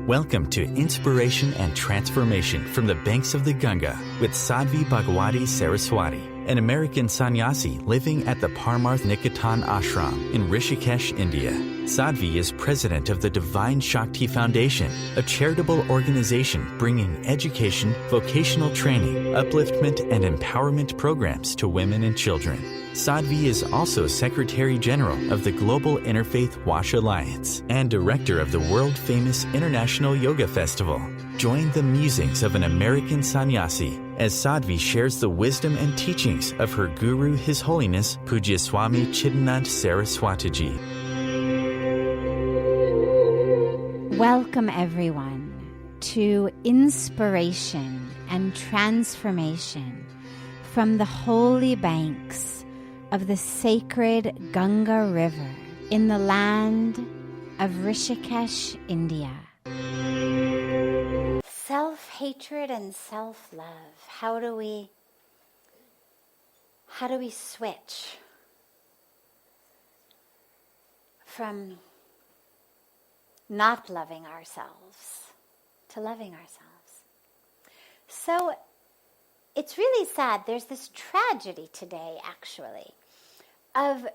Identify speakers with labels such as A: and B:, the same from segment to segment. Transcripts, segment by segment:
A: Welcome to Inspiration and Transformation from the Banks of the Ganga with Sadhvi Bhagawati Saraswati, an American sannyasi living at the Parmarth Niketan ashram in Rishikesh, India. Sadhvi is president of the Divine Shakti Foundation, a charitable organization bringing education, vocational training, upliftment, and empowerment programs to women and children. Sadhvi is also Secretary General of the Global Interfaith Wash Alliance and Director of the world-famous International Yoga Festival. Join the musings of an American sannyasi as Sadhvi shares the wisdom and teachings of her guru, His Holiness Pujya Swami Chidanand Saraswatiji.
B: Welcome, everyone, to Inspiration and Transformation from the holy banks of the sacred Ganga River in the land of Rishikesh, India. Self-hatred and self-love. How do we switch from not loving ourselves to loving ourselves? So it's really sad. There's this tragedy today, actually, of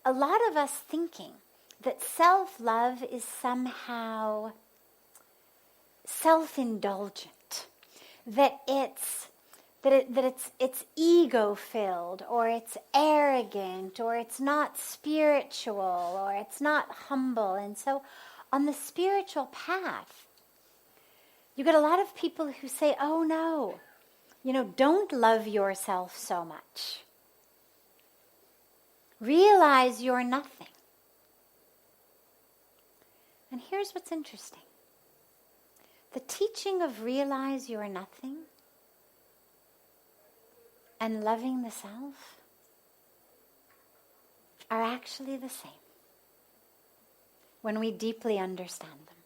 B: a lot of us thinking that self-love is somehow self-indulgent, that it's ego-filled, or it's arrogant, or it's not spiritual, or it's not humble. And so on the spiritual path, you get a lot of people who say, oh no, don't love yourself so much. Realize you're nothing. And here's what's interesting. The teaching of realize you're nothing and loving the self are actually the same when we deeply understand them.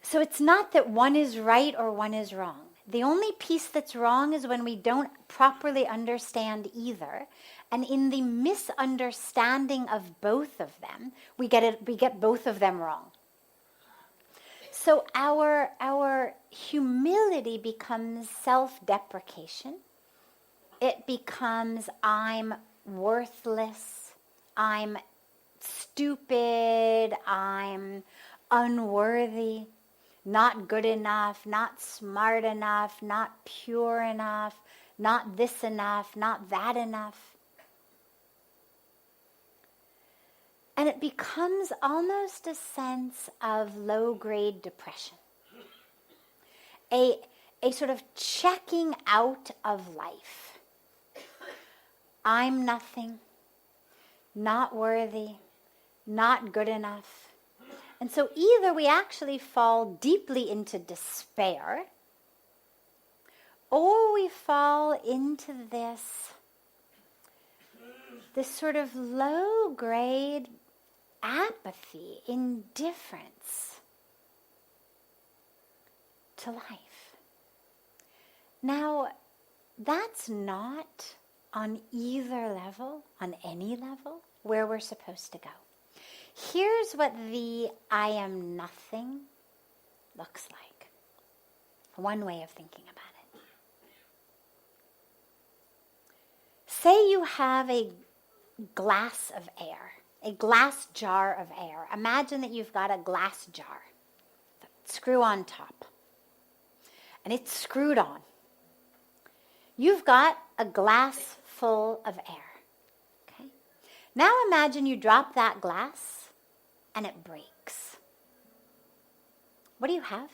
B: So it's not that one is right or one is wrong. The only piece that's wrong is when we don't properly understand either, and in the misunderstanding of both of them, we get both of them wrong. So our humility becomes self-deprecation. It becomes I'm worthless, I'm stupid, I'm unworthy, not good enough, not smart enough, not pure enough, not this enough, not that enough. And it becomes almost a sense of low-grade depression, a sort of checking out of life. I'm nothing, not worthy, not good enough. And so either we actually fall deeply into despair, or we fall into this sort of low-grade apathy, indifference to life. Now, that's not on either level, on any level, where we're supposed to go. Here's what the I am nothing looks like. One way of thinking about it. Say you have a glass of air, a glass jar of air. Imagine that you've got a glass jar, screw on top, and it's screwed on. You've got a glass full of air. Okay? Now imagine you drop that glass and it breaks. What do you have?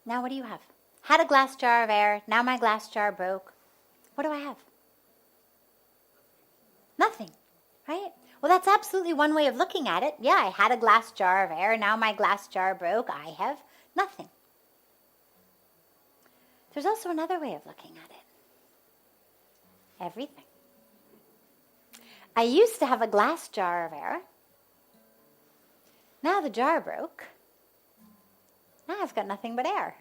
B: Now what do you have? Had a glass jar of air, now my glass jar broke. What do I have? Nothing, right? Well, that's absolutely one way of looking at it. Yeah, I had a glass jar of air, now my glass jar broke, I have nothing. There's also another way of looking at it. Everything. I used to have a glass jar of air. Now the jar broke. Now I've got nothing but air.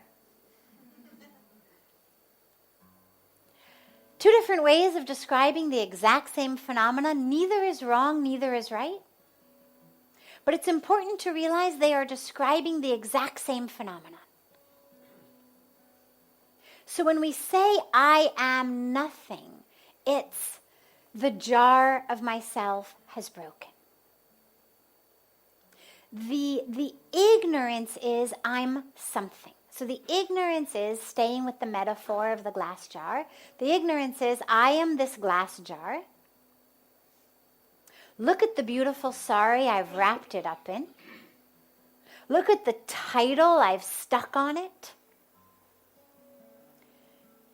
B: Two different ways of describing the exact same phenomena. Neither is wrong, neither is right. But it's important to realize they are describing the exact same phenomenon. So when we say, I am nothing, it's the jar of myself has broken. The ignorance is I'm something. So the ignorance is, staying with the metaphor of the glass jar, the ignorance is I am this glass jar. Look at the beautiful sari I've wrapped it up in. Look at the title I've stuck on it.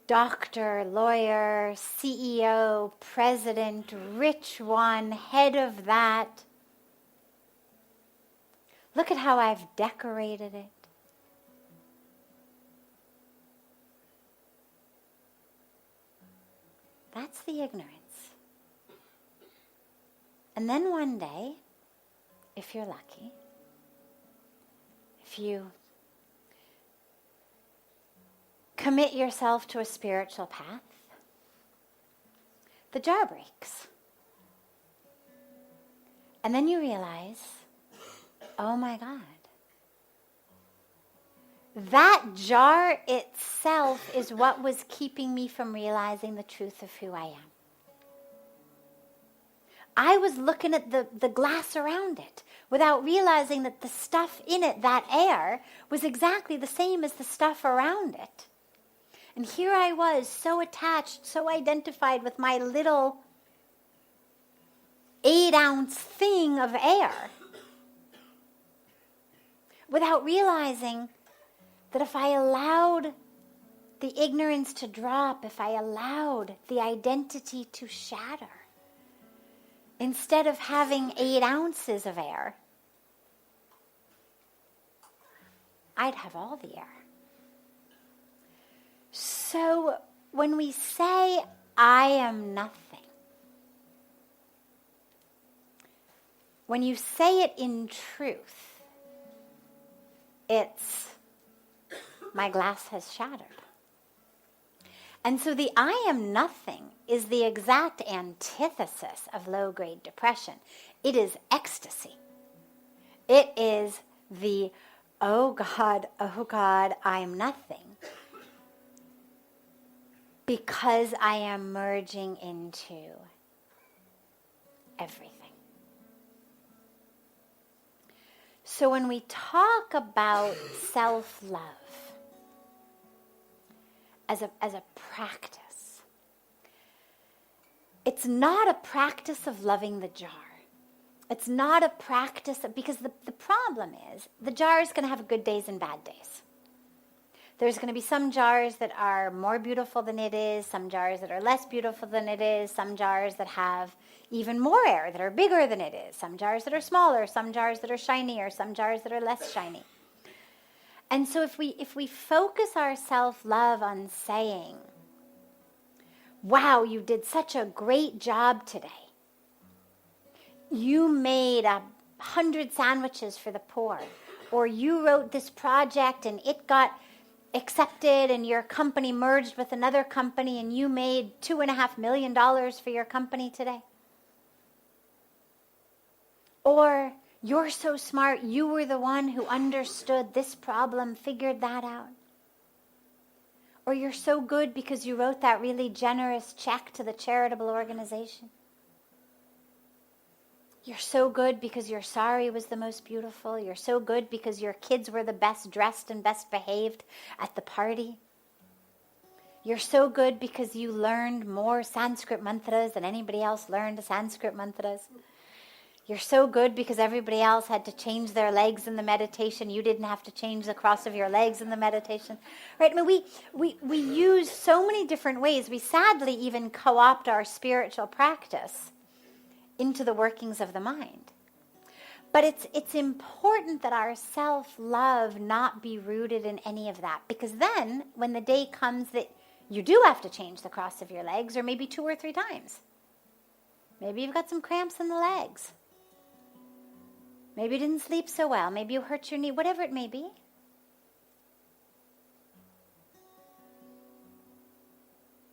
B: Doctor, lawyer, CEO, president, rich one, head of that. Look at how I've decorated it. That's the ignorance. And then one day, if you're lucky, if you commit yourself to a spiritual path, the jar breaks. And then you realize, oh my God, that jar itself is what was keeping me from realizing the truth of who I am. I was looking at the glass around it without realizing that the stuff in it, that air, was exactly the same as the stuff around it. And here I was, so attached, so identified with my little 8-ounce thing of air, without realizing that if I allowed the ignorance to drop, if I allowed the identity to shatter, instead of having 8 ounces of air, I'd have all the air. So when we say, I am nothing, when you say it in truth, it's, my glass has shattered. And so the I am nothing is the exact antithesis of low-grade depression. It is ecstasy. It is the, oh God, I'm nothing. Because I am merging into everything. So when we talk about self-love as a practice, it's not a practice of loving the jar. It's not a practice because the problem is the jar is going to have good days and bad days. There's going to be some jars that are more beautiful than it is, some jars that are less beautiful than it is, some jars that have even more air, that are bigger than it is, some jars that are smaller, some jars that are shinier, some jars that are less shiny. And so if we focus our self-love on saying, wow, you did such a great job today. You made 100 sandwiches for the poor, or you wrote this project and it got accepted and your company merged with another company and you made $2.5 million for your company today. Or you're so smart, you were the one who understood this problem, figured that out. Or you're so good because you wrote that really generous check to the charitable organization. You're so good because your sari was the most beautiful. You're so good because your kids were the best dressed and best behaved at the party. You're so good because you learned more Sanskrit mantras than anybody else learned Sanskrit mantras. You're so good because everybody else had to change their legs in the meditation. You didn't have to change the cross of your legs in the meditation. Right? I mean, we use so many different ways. We sadly even co-opt our spiritual practice into the workings of the mind. But it's important that our self-love not be rooted in any of that. Because then, when the day comes that you do have to change the cross of your legs, or maybe 2 or 3 times. Maybe you've got some cramps in the legs. Maybe you didn't sleep so well. Maybe you hurt your knee. Whatever it may be.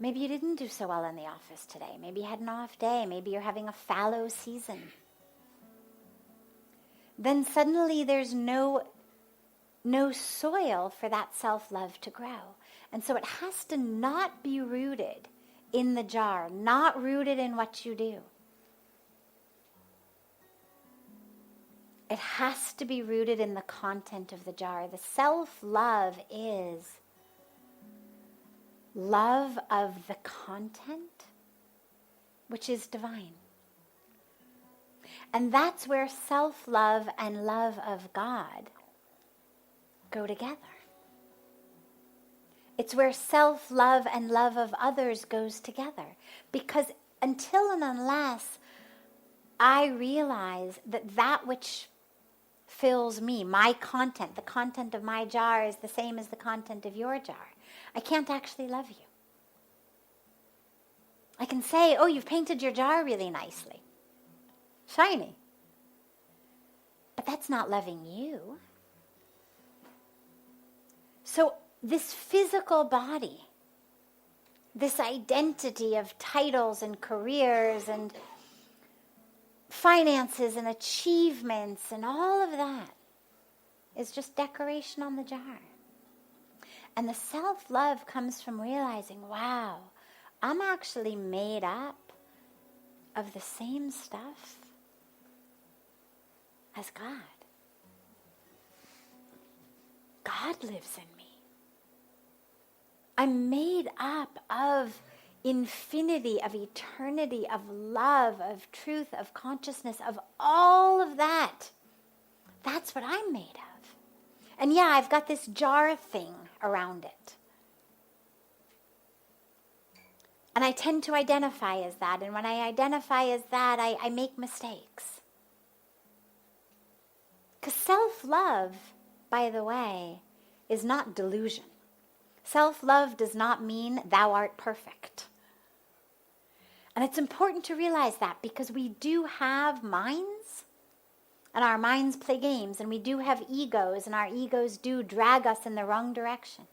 B: Maybe you didn't do so well in the office today. Maybe you had an off day. Maybe you're having a fallow season. then suddenly there's no soil for that self-love to grow. And so it has to not be rooted in the jar, not rooted in what you do. It has to be rooted in the content of the jar. The self-love is love of the content, which is divine. And that's where self-love and love of God go together. It's where self-love and love of others goes together. Because until and unless I realize that that which fills me, my content, the content of my jar is the same as the content of your jar, I can't actually love you. I can say, oh, you've painted your jar really nicely. Shiny. But that's not loving you. So this physical body, this identity of titles and careers and finances and achievements and all of that is just decoration on the jar. And the self-love comes from realizing, wow, I'm actually made up of the same stuff as God. God lives in me. I'm made up of infinity, of eternity, of love, of truth, of consciousness, of all of that. That's what I'm made of. And yeah, I've got this jar thing around it. And I tend to identify as that. And when I identify as that, I make mistakes. Because self-love, by the way, is not delusion. Self-love does not mean thou art perfect. And it's important to realize that because we do have minds, and our minds play games, and we do have egos, and our egos do drag us in the wrong direction.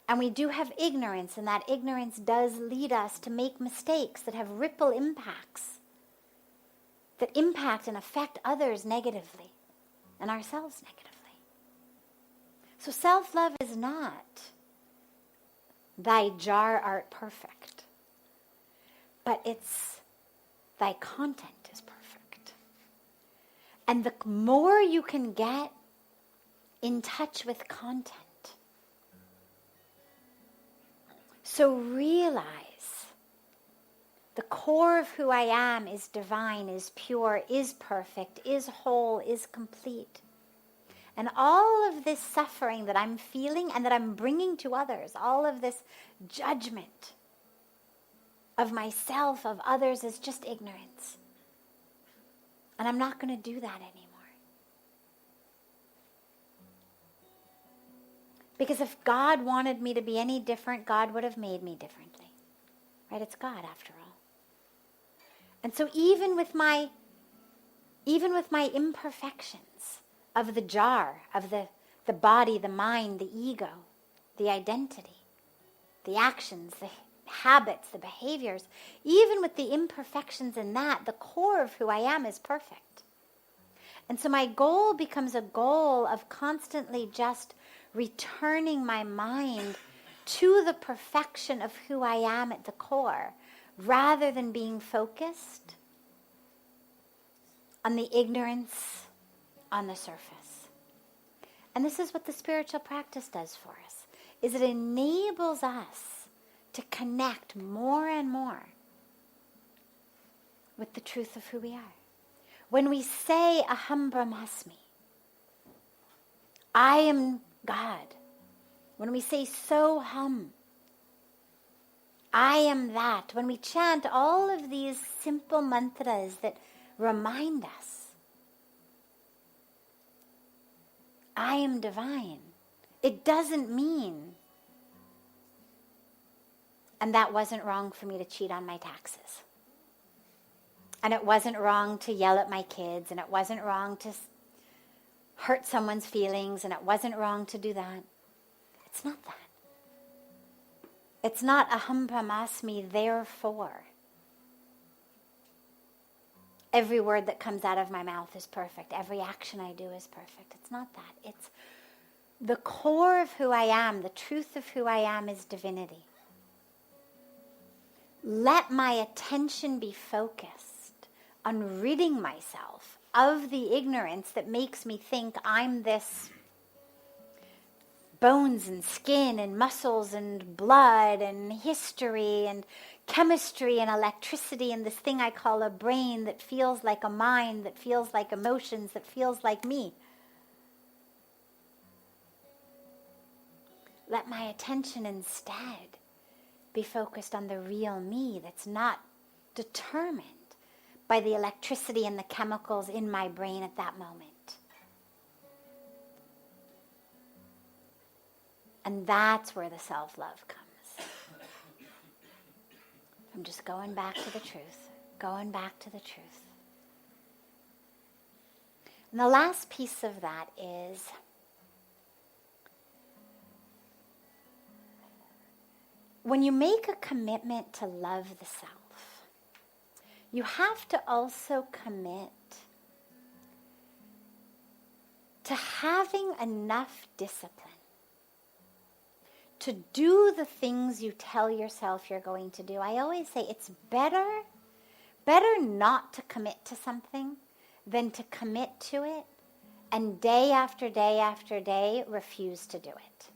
B: And we do have ignorance, and that ignorance does lead us to make mistakes that have ripple impacts, that impact and affect others negatively, and ourselves negatively. So self-love is not thy jar art perfect, but it's thy content is perfect. And the more you can get in touch with content, so realize the core of who I am is divine, is pure, is perfect, is whole, is complete. And all of this suffering that I'm feeling and that I'm bringing to others, all of this judgment of myself, of others, is just ignorance. And I'm not going to do that anymore. Because if God wanted me to be any different, God would have made me differently. Right? It's God after all. And so even with my imperfections of the jar, of the body, the mind, the ego, the identity, the actions, the habits, the behaviors, even with the imperfections in that, the core of who I am is perfect. And so my goal becomes a goal of constantly just returning my mind to the perfection of who I am at the core, rather than being focused on the ignorance on the surface. And this is what the spiritual practice does for us, is it enables us to connect more and more with the truth of who we are. When we say Aham Brahmasmi, I am God. When we say Soham, I am that. When we chant all of these simple mantras that remind us, I am divine, it doesn't mean, and that wasn't wrong for me to cheat on my taxes. And it wasn't wrong to yell at my kids, and it wasn't wrong to hurt someone's feelings, and it wasn't wrong to do that. It's not that. It's not Aham Brahmasmi, therefore. every word that comes out of my mouth is perfect. Every action I do is perfect. It's not that. It's the core of who I am, the truth of who I am is divinity. Let my attention be focused on ridding myself of the ignorance that makes me think I'm this bones and skin and muscles and blood and history and chemistry and electricity and this thing I call a brain that feels like a mind, that feels like emotions, that feels like me. Let my attention instead be focused on the real me that's not determined by the electricity and the chemicals in my brain at that moment. And that's where the self-love comes. I'm just going back to the truth, going back to the truth. And the last piece of that is when you make a commitment to love the self, you have to also commit to having enough discipline to do the things you tell yourself you're going to do. I always say it's better not to commit to something than to commit to it and day after day after day refuse to do it.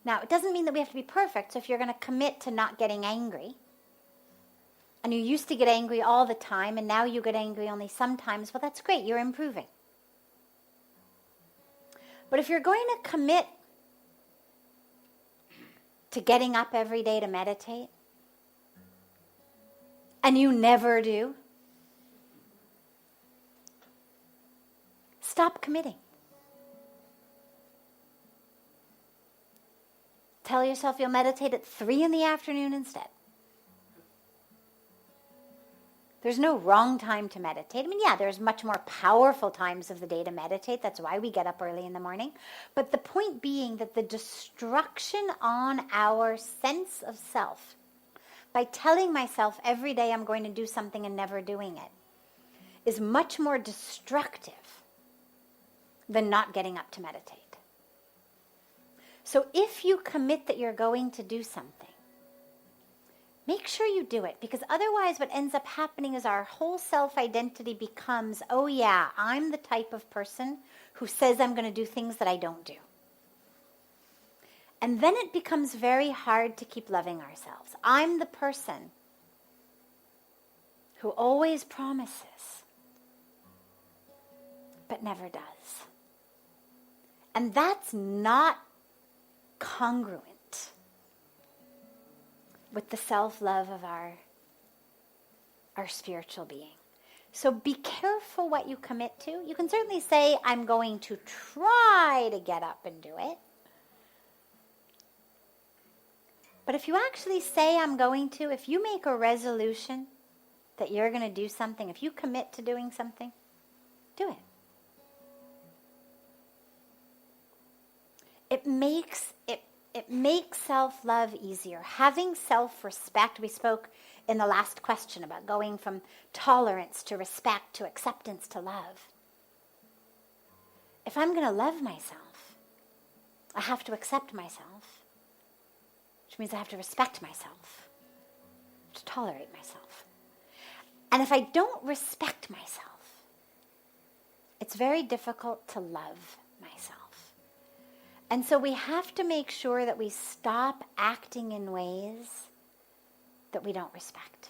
B: Now, it doesn't mean that we have to be perfect. So if you're going to commit to not getting angry, and you used to get angry all the time, and now you get angry only sometimes, well, that's great. You're improving. But if you're going to commit to getting up every day to meditate, and you never do, stop committing. Tell yourself you'll meditate at 3 p.m. instead. There's no wrong time to meditate. I mean, yeah, there's much more powerful times of the day to meditate. That's why we get up early in the morning. But the point being that the destruction on our sense of self, by telling myself every day I'm going to do something and never doing it, is much more destructive than not getting up to meditate. So if you commit that you're going to do something, make sure you do it, because otherwise what ends up happening is our whole self-identity becomes, oh yeah, I'm the type of person who says I'm going to do things that I don't do. And then it becomes very hard to keep loving ourselves. I'm the person who always promises, but never does. And that's not congruent with the self-love of our spiritual being. So be careful what you commit to. You can certainly say, I'm going to try to get up and do it. But if you actually say I'm going to, if you make a resolution that you're going to do something, if you commit to doing something, do it. It makes self-love easier. Having self-respect, we spoke in the last question about going from tolerance to respect to acceptance to love. If I'm going to love myself, I have to accept myself, which means I have to respect myself, to tolerate myself. And if I don't respect myself, it's very difficult to love myself. And so we have to make sure that we stop acting in ways that we don't respect,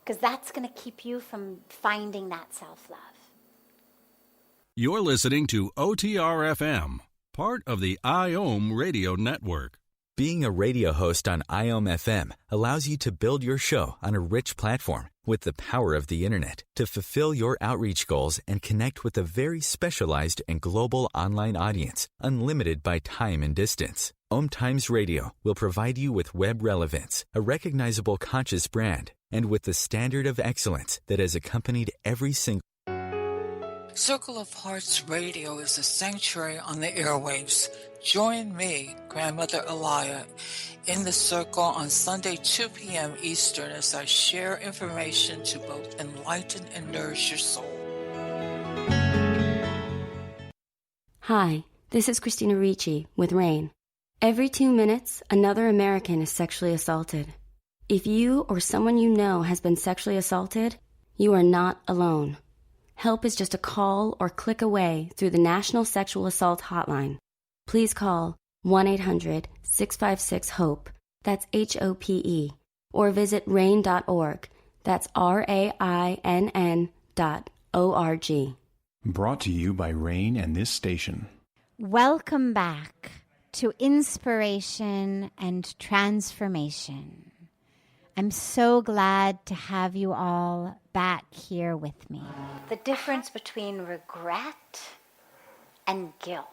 B: because that's going to keep you from finding that self-love.
C: You're listening to OTR-FM, part of the IOM radio network.
A: Being a radio host on IOM FM allows you to build your show on a rich platform with the power of the internet to fulfill your outreach goals and connect with a very specialized and global online audience, unlimited by time and distance. OMTimes Radio will provide you with web relevance, a recognizable conscious brand, and with the standard of excellence that has accompanied every single
D: Circle of Hearts Radio is a sanctuary on the airwaves. Join me, Grandmother Elia, in the circle on Sunday 2 p.m. Eastern as I share information to both enlighten and nourish your soul.
E: Hi, this is Christina Ricci with RAIN. Every 2 minutes, another American is sexually assaulted. If you or someone you know has been sexually assaulted, you are not alone. Help is just a call or click away through the National Sexual Assault Hotline. Please call 1-800-656-HOPE, that's HOPE, or visit RAIN.org, that's RAINN.org.
F: Brought to you by RAIN and this station.
B: Welcome back to Inspiration and Transformation. I'm so glad to have you all back here with me. The difference between regret and guilt.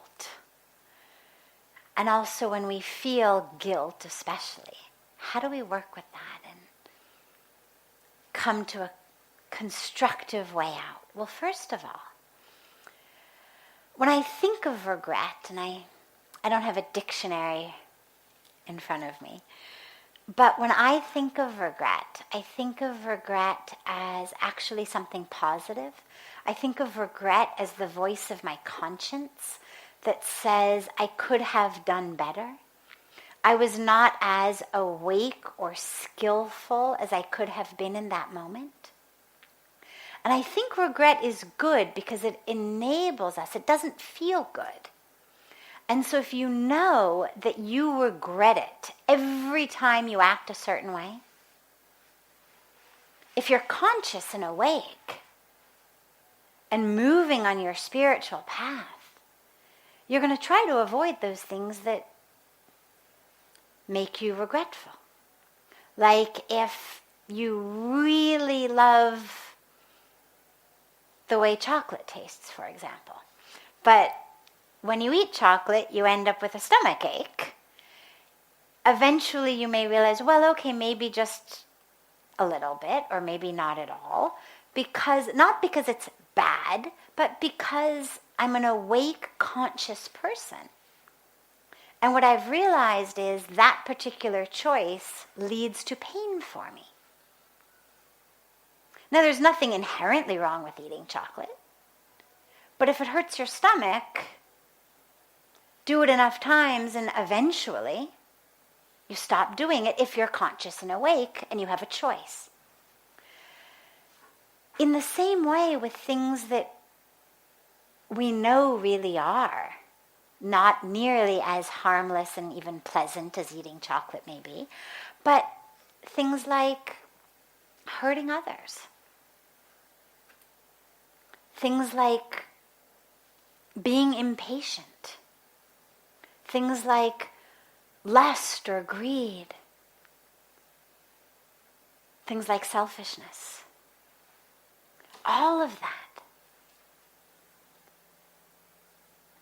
B: And also when we feel guilt especially, how do we work with that and come to a constructive way out? Well, first of all, when I think of regret, and I don't have a dictionary in front of me, but when I think of regret as actually something positive. I think of regret as the voice of my conscience that says I could have done better. I was not as awake or skillful as I could have been in that moment. And I think regret is good because it enables us. It doesn't feel good. And so if you know that you regret it every time you act a certain way, if you're conscious and awake and moving on your spiritual path, you're going to try to avoid those things that make you regretful. Like if you really love the way chocolate tastes, for example, but when you eat chocolate, you end up with a stomach ache. Eventually you may realize, well, okay, maybe just a little bit, or maybe not at all, not because it's bad, but because I'm an awake, conscious person. And what I've realized is that particular choice leads to pain for me. Now, there's nothing inherently wrong with eating chocolate, but if it hurts your stomach, do it enough times and eventually you stop doing it if you're conscious and awake and you have a choice. In the same way with things that we know really are not nearly as harmless and even pleasant as eating chocolate may be, but things like hurting others. Things like being impatient. Things like lust or greed. Things like selfishness. All of that.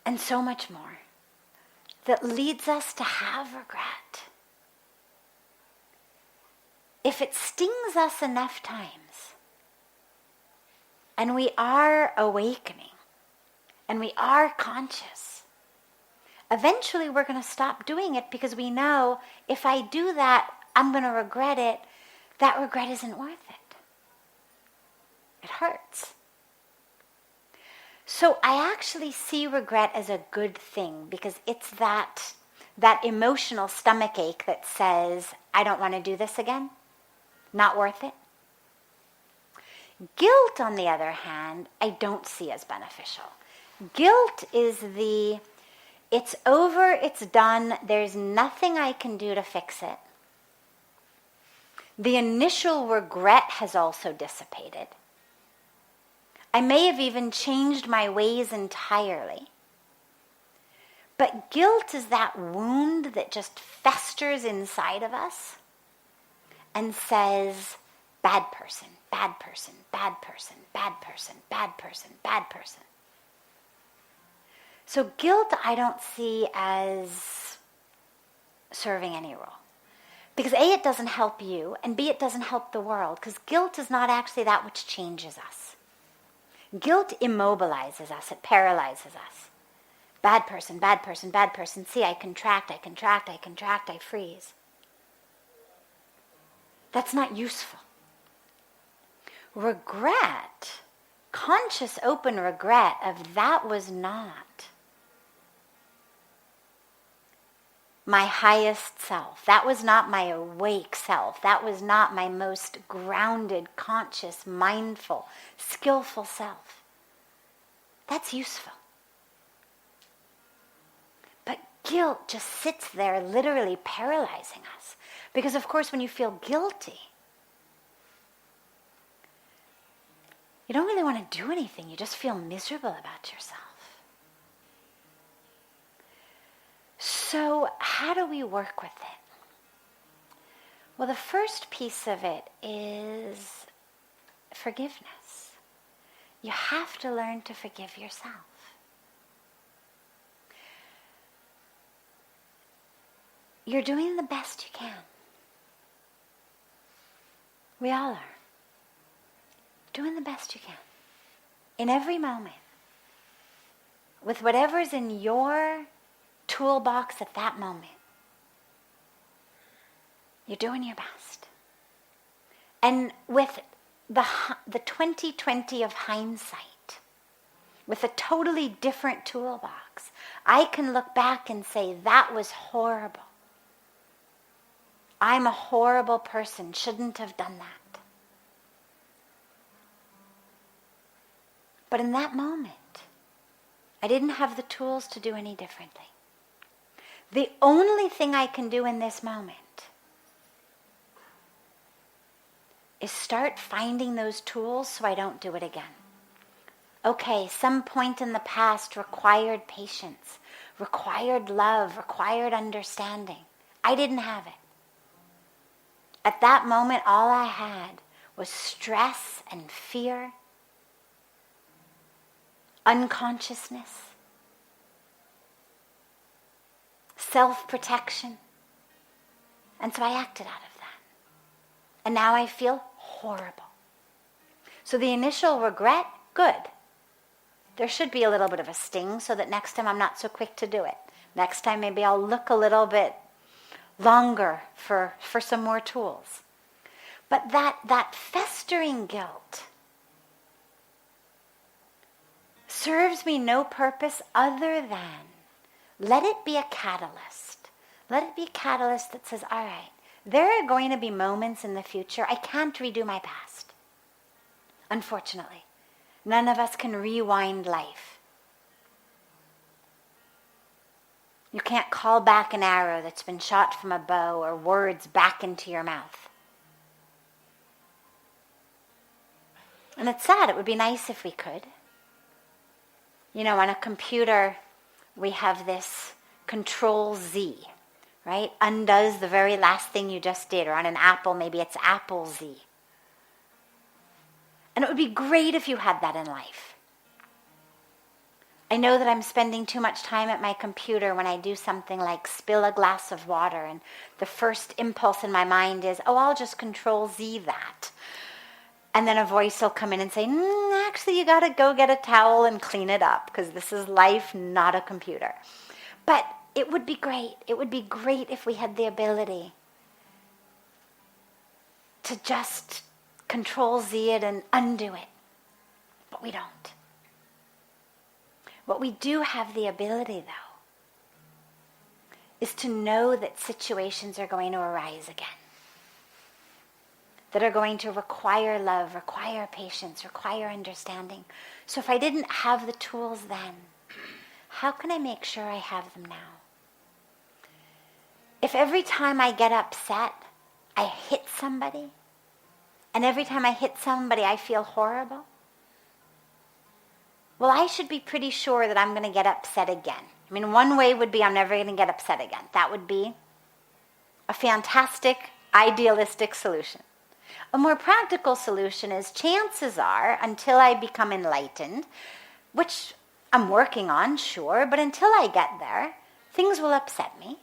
B: And so much more that leads us to have regret. If it stings us enough times, and we are awakening, and we are conscious, eventually we're going to stop doing it because we know if I do that, I'm going to regret it. That regret isn't worth it. It hurts. So I actually see regret as a good thing because it's that emotional stomach ache that says, I don't want to do this again. Not worth it. Guilt, on the other hand, I don't see as beneficial. Guilt is it's over, it's done, there's nothing I can do to fix it. The initial regret has also dissipated. I may have even changed my ways entirely. But guilt is that wound that just festers inside of us and says, bad person, bad person, bad person, bad person, bad person, bad person. So guilt I don't see as serving any role. Because A, it doesn't help you, and B, it doesn't help the world, because guilt is not actually that which changes us. Guilt immobilizes us, it paralyzes us. Bad person, bad person, bad person. See, I contract, I freeze. That's not useful. Regret, conscious open regret of that was not my highest self. That was not my awake self. That was not my most grounded, conscious, mindful, skillful self. That's useful. But guilt just sits there literally paralyzing us. Because of course when you feel guilty, you don't really want to do anything. You just feel miserable about yourself. So how do we work with it? Well, the first piece of it is forgiveness. You have to learn to forgive yourself. You're doing the best you can. We all are. Doing the best you can. In every moment. With whatever's in your toolbox at that moment. You're doing your best. And with the 20/20 of hindsight, with a totally different toolbox, I can look back and say, that was horrible. I'm a horrible person, shouldn't have done that. But in that moment, I didn't have the tools to do any differently. The only thing I can do in this moment is start finding those tools so I don't do it again. Okay, some point in the past required patience, required love, required understanding. I didn't have it. At that moment, all I had was stress and fear, unconsciousness, self-protection. And so I acted out of that. And now I feel horrible. So the initial regret, good. There should be a little bit of a sting so that next time I'm not so quick to do it. Next time maybe I'll look a little bit longer for some more tools. But that festering guilt serves me no purpose other than let it be a catalyst. Let it be a catalyst that says, all right, there are going to be moments in the future I can't redo my past. Unfortunately, none of us can rewind life. You can't call back an arrow that's been shot from a bow or words back into your mouth. And it's sad. It would be nice if we could. You know, on a computer, we have this Control-Z, right? Undoes the very last thing you just did. Or on an Apple, maybe it's Apple-Z. And it would be great if you had that in life. I know that I'm spending too much time at my computer when I do something like spill a glass of water, and the first impulse in my mind is, oh, I'll just Control-Z that. And then a voice will come in and say, actually, you got to go get a towel and clean it up, because this is life, not a computer. But it would be great. It would be great if we had the ability to just Control-Z it and undo it. But we don't. What we do have the ability, though, is to know that situations are going to arise again. That are going to require love, require patience, require understanding. So if I didn't have the tools then, how can I make sure I have them now? If every time I get upset, I hit somebody, and every time I hit somebody I feel horrible, well, I should be pretty sure that I'm going to get upset again. I mean, one way would be I'm never going to get upset again. That would be a fantastic, idealistic solution. A more practical solution is chances are, until I become enlightened, which I'm working on, sure, but until I get there, things will upset me.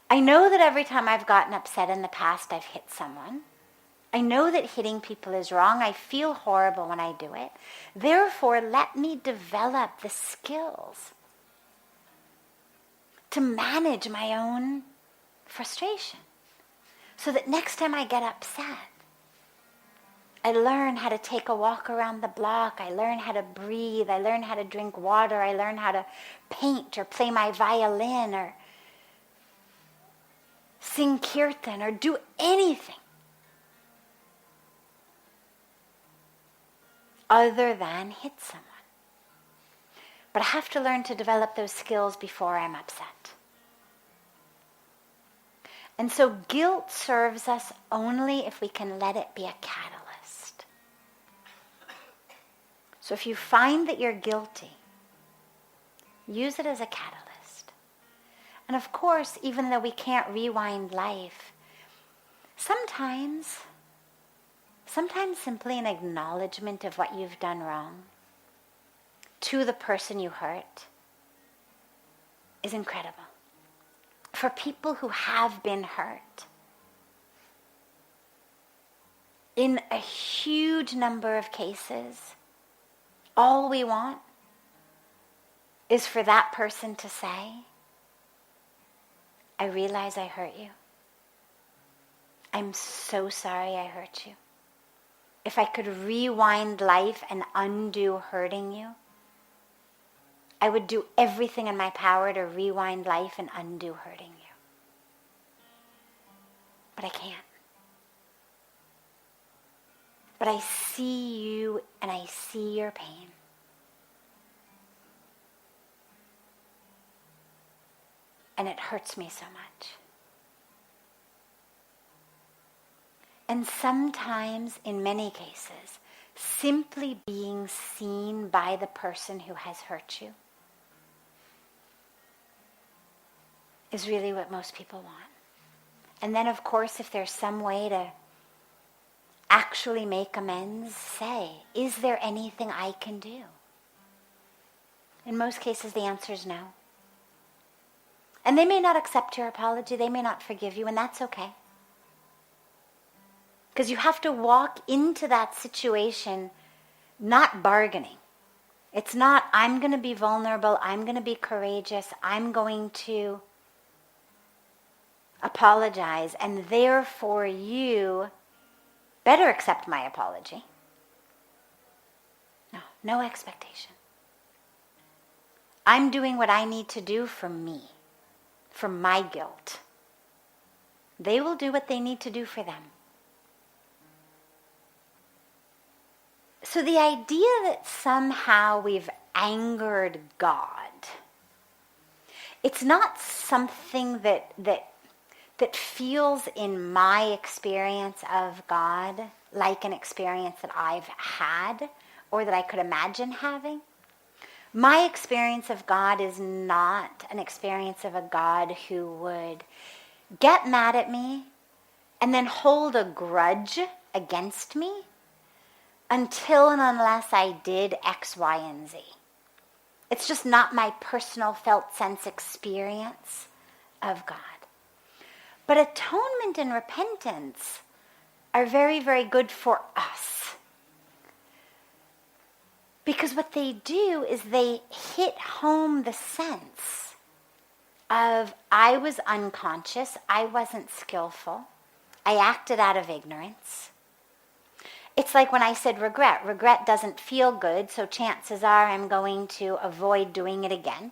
B: I know that every time I've gotten upset in the past, I've hit someone. I know that hitting people is wrong. I feel horrible when I do it. Therefore, let me develop the skills to manage my own frustration. So that next time I get upset, I learn how to take a walk around the block. I learn how to breathe. I learn how to drink water. I learn how to paint or play my violin or sing kirtan or do anything other than hit someone. But I have to learn to develop those skills before I'm upset. And so guilt serves us only if we can let it be a catalyst. So if you find that you're guilty, use it as a catalyst. And of course, even though we can't rewind life, sometimes simply an acknowledgement of what you've done wrong to the person you hurt is incredible. For people who have been hurt, in a huge number of cases, all we want is for that person to say, I realize I hurt you. I'm so sorry I hurt you. If I could rewind life and undo hurting you, I would do everything in my power to rewind life and undo hurting you. But I can't. But I see you and I see your pain. And it hurts me so much. And sometimes, in many cases, simply being seen by the person who has hurt you is really what most people want. And then, of course, if there's some way to actually make amends, say, is there anything I can do? In most cases, the answer is no. And they may not accept your apology, they may not forgive you, and that's okay. Because you have to walk into that situation not bargaining. It's not, I'm going to be vulnerable, I'm going to be courageous, I'm going to apologize, and therefore you better accept my apology. No expectation. I'm doing what I need to do for me, for my guilt. They will do what they need to do for them. So the idea that somehow we've angered God, it's not something that feels in my experience of God like an experience that I've had or that I could imagine having. My experience of God is not an experience of a God who would get mad at me and then hold a grudge against me until and unless I did X, Y, and Z. It's just not my personal felt sense experience of God. But atonement and repentance are very, very good for us. Because what they do is they hit home the sense of I was unconscious, I wasn't skillful, I acted out of ignorance. It's like when I said regret. Regret doesn't feel good, so chances are I'm going to avoid doing it again.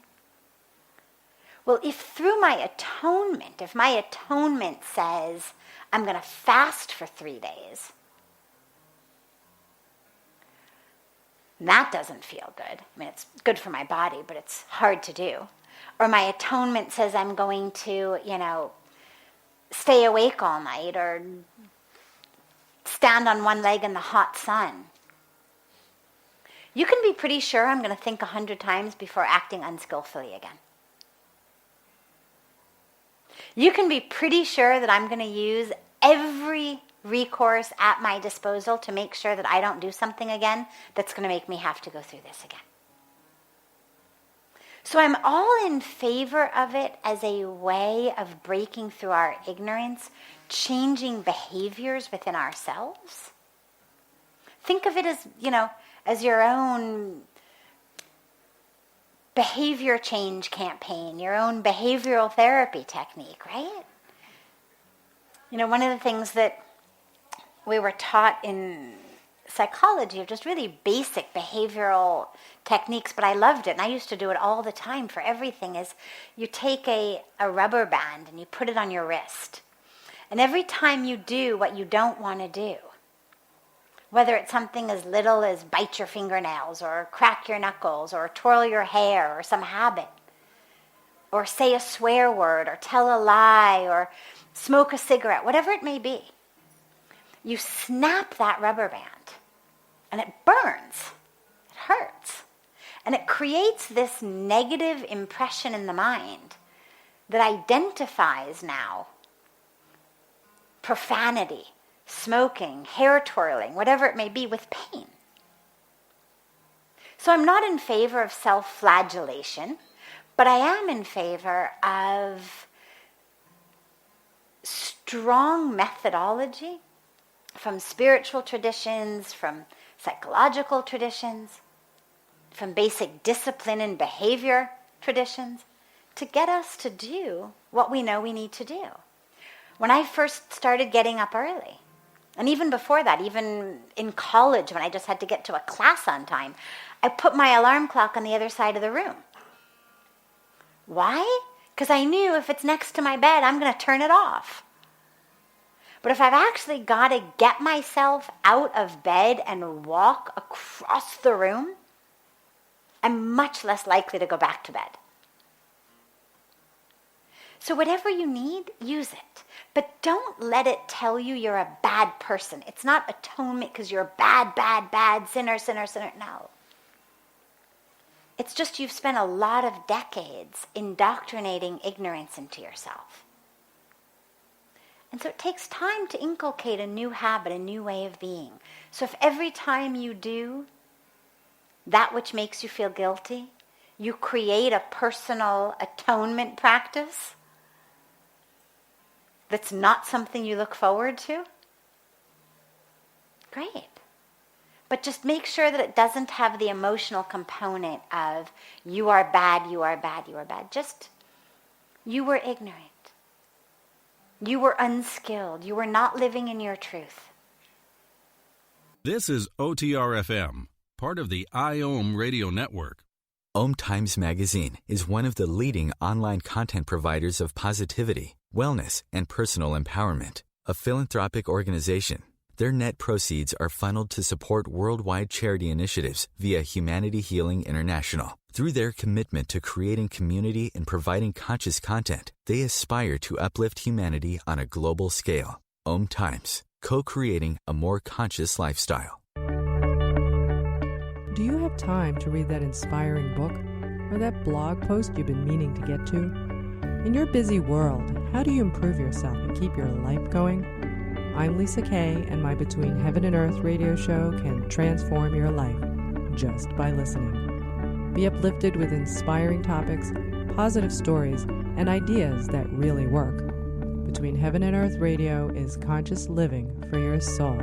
B: Well, if through my atonement, if my atonement says I'm going to fast for 3 days, that doesn't feel good. I mean, it's good for my body, but it's hard to do. Or my atonement says I'm going to, stay awake all night or stand on one leg in the hot sun. You can be pretty sure I'm going to think 100 times before acting unskillfully again. You can be pretty sure that I'm going to use every recourse at my disposal to make sure that I don't do something again that's going to make me have to go through this again. So I'm all in favor of it as a way of breaking through our ignorance, changing behaviors within ourselves. Think of it as, as your own behavior change campaign, your own behavioral therapy technique, right? You know, one of the things that we were taught in psychology of just really basic behavioral techniques, but I loved it, and I used to do it all the time for everything, is you take a rubber band and you put it on your wrist. And every time you do what you don't want to do, whether it's something as little as bite your fingernails or crack your knuckles or twirl your hair or some habit, or say a swear word or tell a lie or smoke a cigarette, whatever it may be, you snap that rubber band and it burns, it hurts, and it creates this negative impression in the mind that identifies now profanity, smoking, hair twirling, whatever it may be, with pain. So I'm not in favor of self-flagellation, but I am in favor of strong methodology from spiritual traditions, from psychological traditions, from basic discipline and behavior traditions, to get us to do what we know we need to do. When I first started getting up early, and even before that, even in college when I just had to get to a class on time, I put my alarm clock on the other side of the room. Why? Because I knew if it's next to my bed, I'm going to turn it off. But if I've actually got to get myself out of bed and walk across the room, I'm much less likely to go back to bed. So whatever you need, use it. But don't let it tell you you're a bad person. It's not atonement because you're bad, sinner. No. It's just you've spent a lot of decades indoctrinating ignorance into yourself. And so it takes time to inculcate a new habit, a new way of being. So if every time you do that which makes you feel guilty, you create a personal atonement practice that's not something you look forward to, great. But just make sure that it doesn't have the emotional component of you are bad. Just, you were ignorant. You were unskilled. You were not living in your truth.
C: This is OTR-FM, part of the IOM radio network.
A: OMTimes magazine is one of the leading online content providers of positivity, wellness, and personal empowerment. A philanthropic organization, their net proceeds are funneled to support worldwide charity initiatives via Humanity Healing International. Through their commitment to creating community and providing conscious content, they aspire to uplift humanity on a global scale. OMTimes, co-creating a more conscious lifestyle.
G: Do you have time to read that inspiring book or that blog post you've been meaning to get to? In your busy world, how do you improve yourself and keep your life going? I'm Lisa Kay, and my Between Heaven and Earth radio show can transform your life just by listening. Be uplifted with inspiring topics, positive stories, and ideas that really work. Between Heaven and Earth Radio is conscious living for your soul,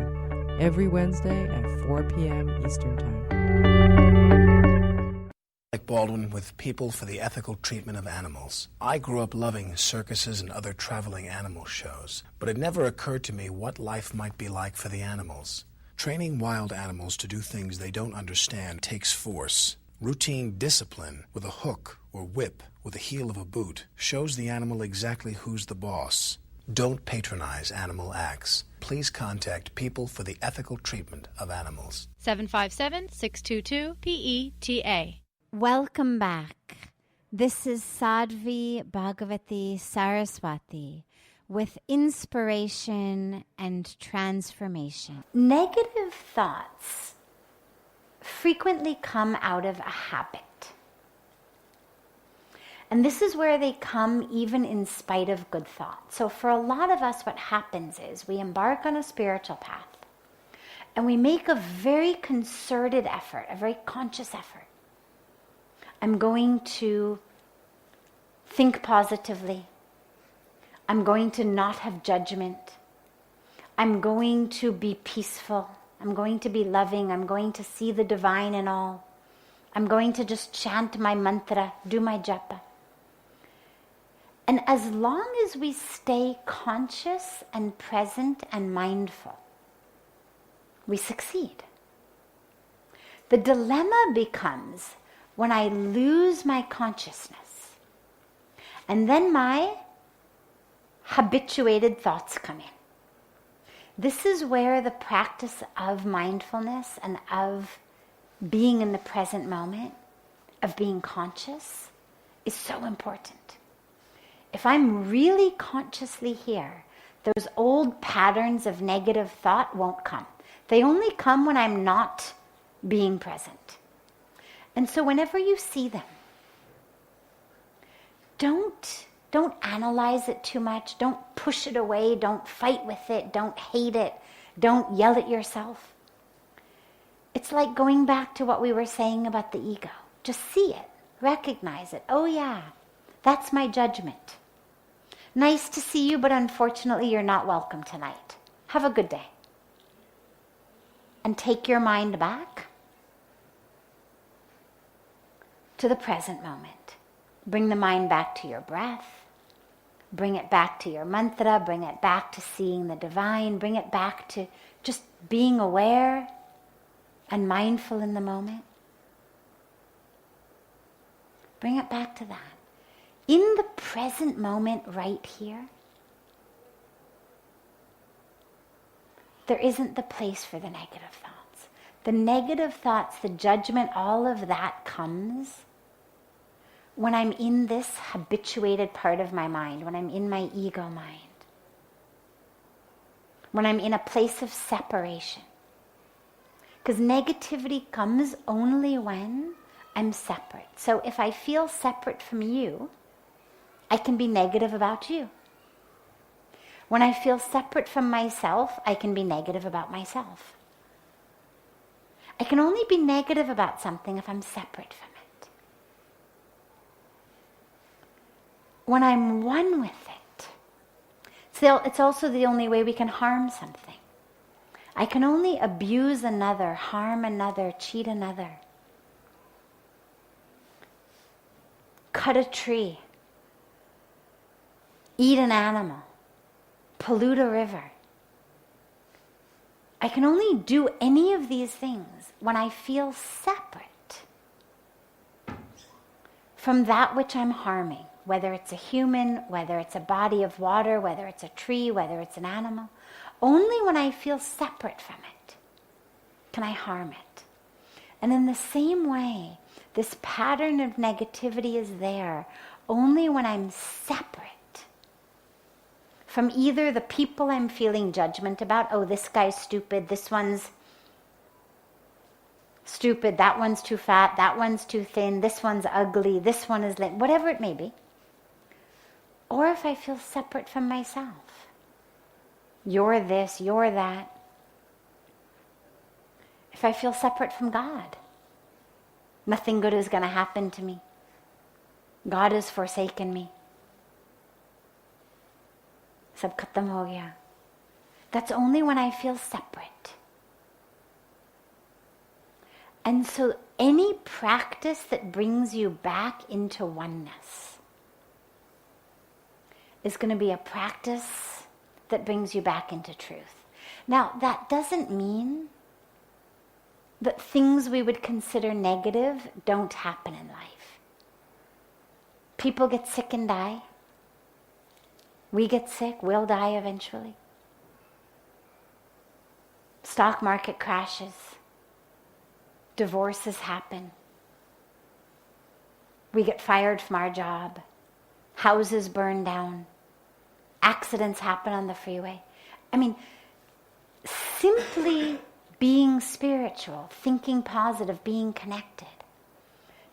G: every Wednesday at 4 p.m. Eastern Time.
H: Like Baldwin with People for the Ethical Treatment of Animals. I grew up loving circuses and other traveling animal shows, but it never occurred to me what life might be like for the animals. Training wild animals to do things they don't understand takes force. Routine discipline with a hook or whip with the heel of a boot shows the animal exactly who's the boss. Don't patronize animal acts. Please contact People for the Ethical Treatment of Animals.
I: 757-622-PETA.
B: Welcome back. This is Sadhvi Bhagawati Saraswati with inspiration and transformation. Negative thoughts frequently come out of a habit. And this is where they come even in spite of good thoughts. So for a lot of us, what happens is we embark on a spiritual path and we make a very concerted effort, a very conscious effort. I'm going to think positively. I'm going to not have judgment. I'm going to be peaceful. I'm going to be loving. I'm going to see the divine in all. I'm going to just chant my mantra, do my japa. And as long as we stay conscious and present and mindful, we succeed. The dilemma becomes when I lose my consciousness and then my habituated thoughts come in. This is where the practice of mindfulness and of being in the present moment, of being conscious, is so important. If I'm really consciously here, those old patterns of negative thought won't come. They only come when I'm not being present. And so whenever you see them, don't analyze it too much. Don't push it away. Don't fight with it. Don't hate it. Don't yell at yourself. It's like going back to what we were saying about the ego. Just see it. Recognize it. Oh yeah, that's my judgment. Nice to see you, but unfortunately you're not welcome tonight. Have a good day. And take your mind back to the present moment. Bring the mind back to your breath. Bring it back to your mantra. Bring it back to seeing the divine. Bring it back to just being aware and mindful in the moment. Bring it back to that. In the present moment right here, there isn't the place for the negative thoughts. The negative thoughts, the judgment, all of that comes when I'm in this habituated part of my mind, when I'm in my ego mind, when I'm in a place of separation. Because negativity comes only when I'm separate. So if I feel separate from you, I can be negative about you. When I feel separate from myself, I can be negative about myself. I can only be negative about something if I'm separate from it. When I'm one with it, it's also the only way we can harm something. I can only abuse another, harm another, cheat another, cut a tree, eat an animal, pollute a river. I can only do any of these things when I feel separate from that which I'm harming, whether it's a human, whether it's a body of water, whether it's a tree, whether it's an animal. Only when I feel separate from it can I harm it. And in the same way, this pattern of negativity is there only when I'm separate from either the people I'm feeling judgment about. Oh, this guy's stupid, this one's stupid, that one's too fat, that one's too thin, this one's ugly, this one is lame, whatever it may be. Or if I feel separate from myself. You're this, you're that. If I feel separate from God, nothing good is going to happen to me. God has forsaken me. Sab khatam ho gaya. That's only when I feel separate. And so any practice that brings you back into oneness is going to be a practice that brings you back into truth. Now, that doesn't mean that things we would consider negative don't happen in life. People get sick and die. We get sick, we'll die eventually. Stock market crashes. Divorces happen. We get fired from our job. Houses burn down. Accidents happen on the freeway. I mean, simply being spiritual, thinking positive, being connected,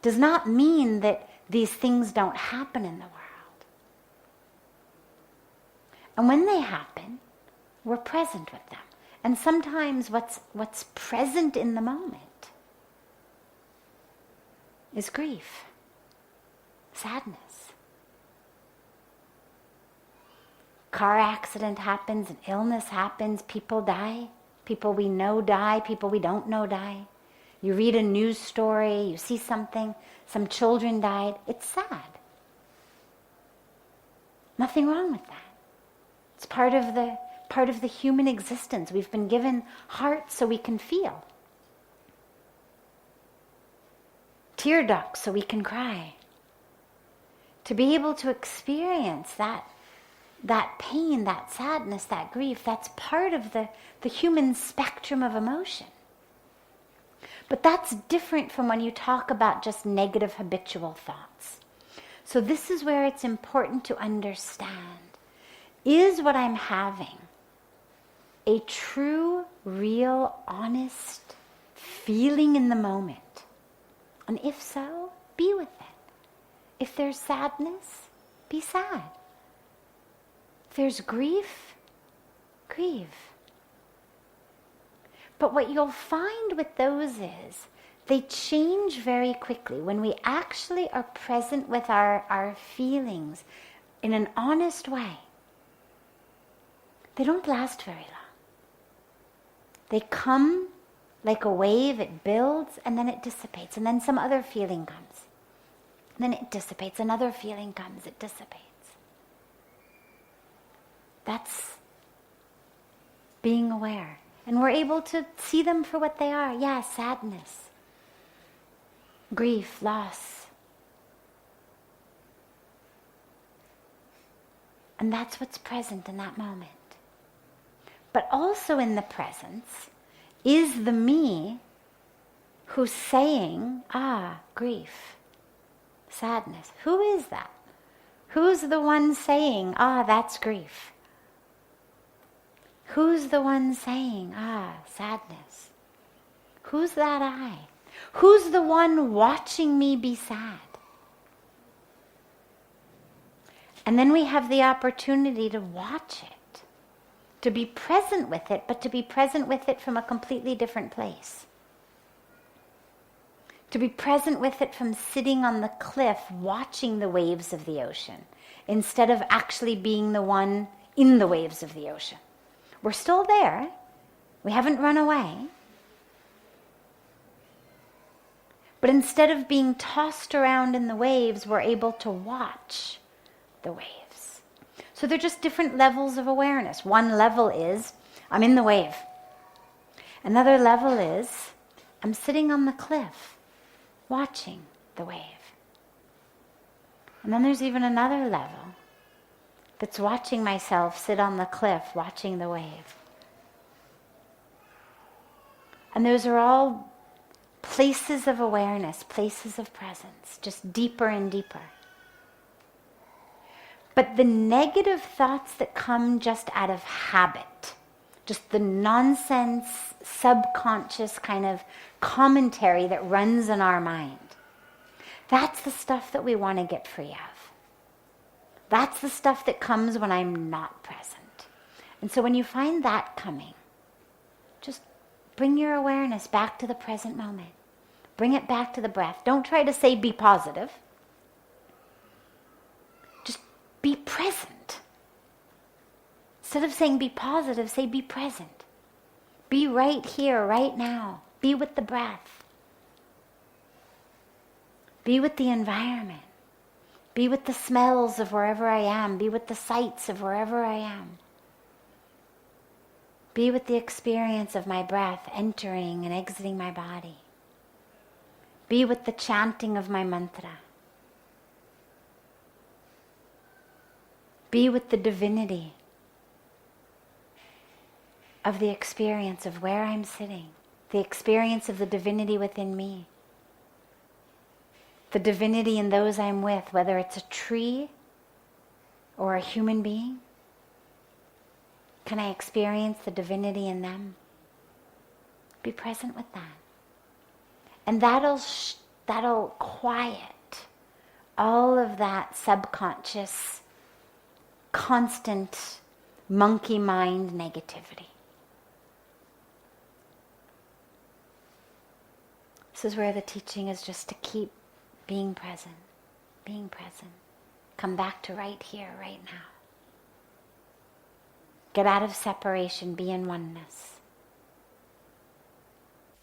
B: does not mean that these things don't happen in the world. And when they happen, we're present with them. And sometimes what's present in the moment is grief, sadness. Car accident happens, an illness happens, people die. People we know die, people we don't know die. You read a news story, you see something, some children died, it's sad. Nothing wrong with that. It's part of the human existence. We've been given hearts so we can feel. Tear ducts so we can cry. To be able to experience that pain, that sadness, that grief, that's part of the human spectrum of emotion. But that's different from when you talk about just negative habitual thoughts. So this is where it's important to understand. Is what I'm having a true, real, honest feeling in the moment? And if so, be with it. If there's sadness, be sad. If there's grief, grieve. But what you'll find with those is they change very quickly. When we actually are present with our feelings in an honest way, they don't last very long. They come like a wave, it builds, and then it dissipates, and then some other feeling comes. And then it dissipates, another feeling comes, it dissipates. That's being aware. And we're able to see them for what they are. Yeah, sadness, grief, loss. And that's what's present in that moment. But also in the presence is the me who's saying, grief, sadness. Who is that? Who's the one saying, that's grief? Who's the one saying, sadness? Who's that I? Who's the one watching me be sad? And then we have the opportunity to watch it, to be present with it, but to be present with it from a completely different place. To be present with it from sitting on the cliff watching the waves of the ocean, instead of actually being the one in the waves of the ocean. We're still there. We haven't run away. But instead of being tossed around in the waves, we're able to watch the waves. So they're just different levels of awareness. One level is, I'm in the wave. Another level is, I'm sitting on the cliff, watching the wave. And then there's even another level that's watching myself sit on the cliff, watching the wave. And those are all places of awareness, places of presence, just deeper and deeper. But the negative thoughts that come just out of habit, just the nonsense, subconscious kind of commentary that runs in our mind, that's the stuff that we want to get free of. That's the stuff that comes when I'm not present. And so when you find that coming, just bring your awareness back to the present moment. Bring it back to the breath. Don't try to say be positive. Just be present. Instead of saying be positive, say be present. Be right here, right now. Be with the breath. Be with the environment. Be with the smells of wherever I am. Be with the sights of wherever I am. Be with the experience of my breath entering and exiting my body. Be with the chanting of my mantra. Be with the divinity of the experience of where I'm sitting, the experience of the divinity within me. The divinity in those I'm with, whether it's a tree or a human being. Can I experience the divinity in them? Be present with that. And that'll quiet all of that subconscious, constant monkey mind negativity. This is where the teaching is just to keep being present, being present. Come back to right here, right now. Get out of separation, be in oneness.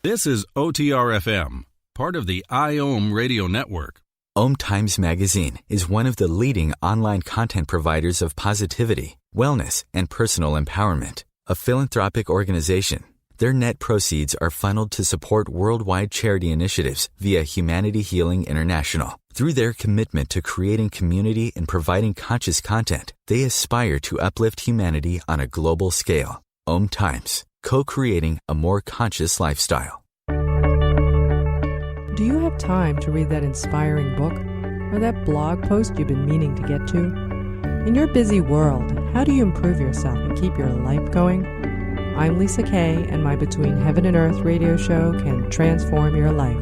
C: This is OTR-FM, part of the IOM radio network.
A: OMTimes magazine is one of the leading online content providers of positivity, wellness, and personal empowerment. A philanthropic organization, their net proceeds are funneled to support worldwide charity initiatives via Humanity Healing International. Through their commitment to creating community and providing conscious content, they aspire to uplift humanity on a global scale. OMTimes, co-creating a more conscious lifestyle.
G: Do you have time to read that inspiring book or that blog post you've been meaning to get to? In your busy world, how do you improve yourself and keep your life going? I'm Lisa Kay, and my Between Heaven and Earth radio show can transform your life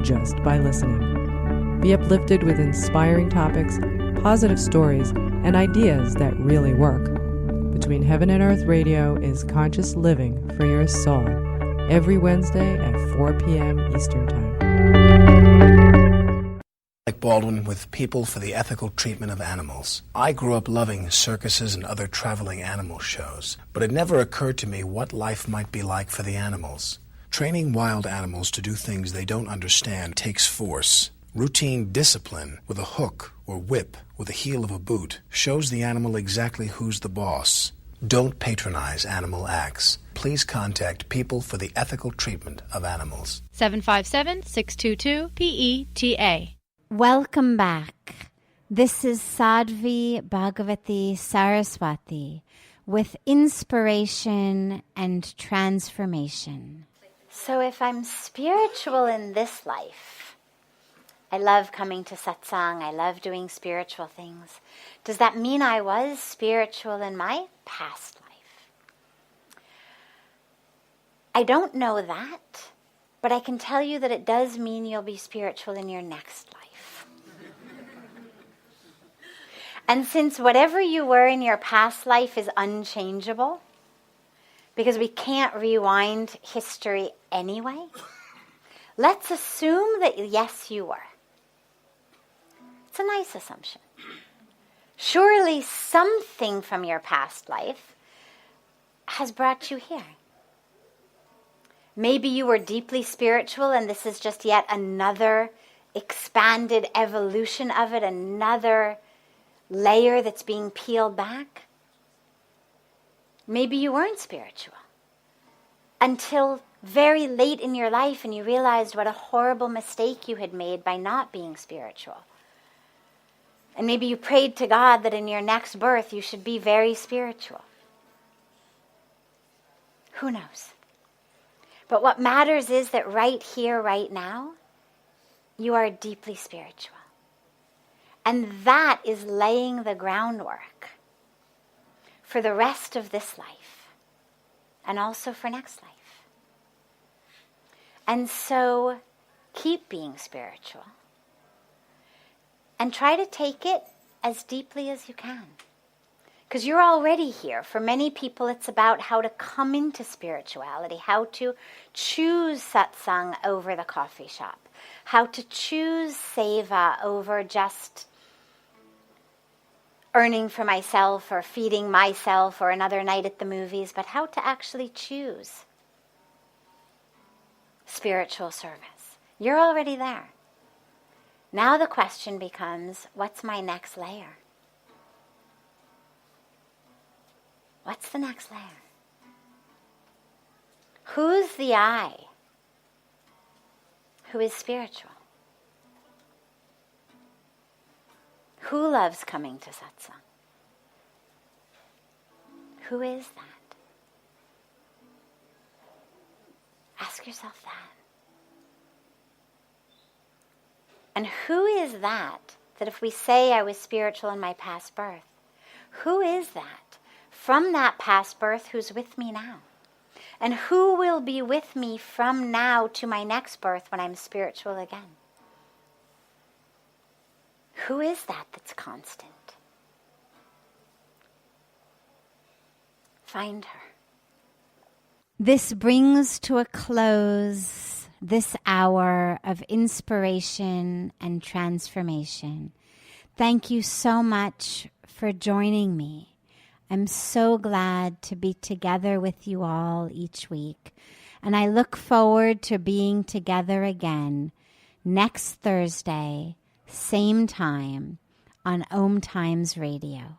G: just by listening. Be uplifted with inspiring topics, positive stories, and ideas that really work. Between Heaven and Earth radio is conscious living for your soul, every Wednesday at 4 p.m. Eastern Time.
H: Like Baldwin with People for the Ethical Treatment of Animals. I grew up loving circuses and other traveling animal shows, but it never occurred to me what life might be like for the animals. Training wild animals to do things they don't understand takes force. Routine discipline with a hook or whip with the heel of a boot shows the animal exactly who's the boss. Don't patronize animal acts. Please contact People for the Ethical Treatment of Animals.
I: 757-622-PETA.
B: Welcome back. This is Sadhvi Bhagawati Saraswati with inspiration and transformation. So if I'm spiritual in this life, I love coming to Satsang, I love doing spiritual things. Does that mean I was spiritual in my past life? I don't know that, but I can tell you that it does mean you'll be spiritual in your next life. And since whatever you were in your past life is unchangeable, because we can't rewind history anyway, let's assume that yes, you were. It's a nice assumption. Surely something from your past life has brought you here. Maybe you were deeply spiritual and this is just yet another expanded evolution of it, another layer that's being peeled back. Maybe you weren't spiritual until very late in your life and you realized what a horrible mistake you had made by not being spiritual. And maybe you prayed to God that in your next birth you should be very spiritual. Who knows? But what matters is that right here, right now, you are deeply spiritual. And that is laying the groundwork for the rest of this life and also for next life. And so keep being spiritual and try to take it as deeply as you can. Because you're already here. For many people, it's about how to come into spirituality, how to choose satsang over the coffee shop, how to choose seva over just earning for myself or feeding myself or another night at the movies, but how to actually choose spiritual service. You're already there. Now the question becomes, what's my next layer? What's the next layer? Who's the I who is spiritual? Who loves coming to satsang? Who is that? Ask yourself that. And who is that if we say I was spiritual in my past birth, who is that from that past birth who's with me now? And who will be with me from now to my next birth when I'm spiritual again? Who is that that's constant? Find her. This brings to a close this hour of inspiration and transformation. Thank you so much for joining me. I'm so glad to be together with you all each week. And I look forward to being together again next Thursday, same time, on OMTimes Radio.